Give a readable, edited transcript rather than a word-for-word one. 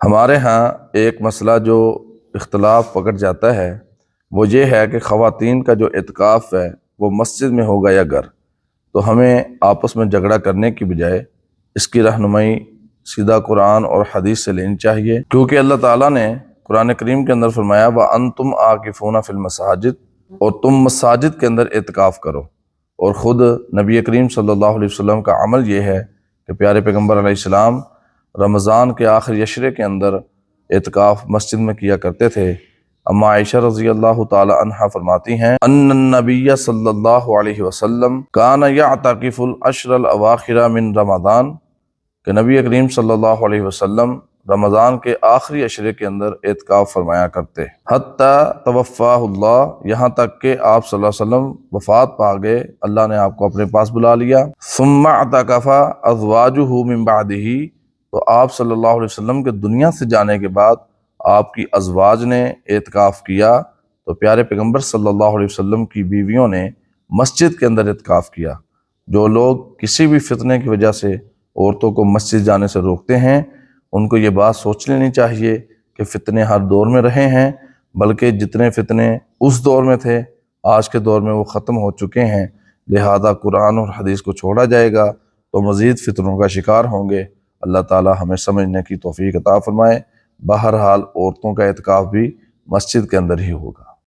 ہمارے ہاں ایک مسئلہ جو اختلاف پکڑ جاتا ہے وہ یہ ہے کہ خواتین کا جو اعتکاف ہے وہ مسجد میں ہوگا یا گھر۔ تو ہمیں آپس میں جھگڑا کرنے کی بجائے اس کی رہنمائی سیدھا قرآن اور حدیث سے لینی چاہیے، کیونکہ اللہ تعالیٰ نے قرآن کریم کے اندر فرمایا وَأَنْتُمْ عَاكِفُونَ فِي الْمَسَاجِدِ، اور تم مساجد کے اندر اعتکاف کرو۔ اور خود نبی کریم صلی اللہ علیہ وسلم کا عمل یہ ہے کہ پیارے پیغمبر علیہ السلام رمضان کے آخری عشرے کے اندر اعتکاف مسجد میں کیا کرتے تھے۔ اما عائشہ رضی اللہ تعالی عنہا فرماتی ہیں ان النبی صلی اللہ علیہ وسلم کان یعتکف العشر الاواخر من رمضان، کہ نبی کریم صلی اللہ علیہ وسلم رمضان کے آخری عشرے کے اندر اعتکاف فرمایا کرتے، حتی توفاہ اللہ، یہاں تک کہ آپ صلی اللہ علیہ وسلم وفات پا گئے، اللہ نے آپ کو اپنے پاس بلا لیا۔ ثم اعتکف ازواجہ من بعدہ، تو آپ صلی اللہ علیہ وسلم کے دنیا سے جانے کے بعد آپ کی ازواج نے اعتکاف کیا، تو پیارے پیغمبر صلی اللہ علیہ وسلم کی بیویوں نے مسجد کے اندر اعتکاف کیا۔ جو لوگ کسی بھی فتنے کی وجہ سے عورتوں کو مسجد جانے سے روکتے ہیں، ان کو یہ بات سوچ لینی چاہیے کہ فتنے ہر دور میں رہے ہیں، بلکہ جتنے فتنے اس دور میں تھے آج کے دور میں وہ ختم ہو چکے ہیں، لہذا قرآن اور حدیث کو چھوڑا جائے گا تو مزید فتنوں کا شکار ہوں گے۔ اللہ تعالی ہمیں سمجھنے کی توفیق عطا فرمائے۔ بہرحال عورتوں کا اعتکاف بھی مسجد کے اندر ہی ہوگا۔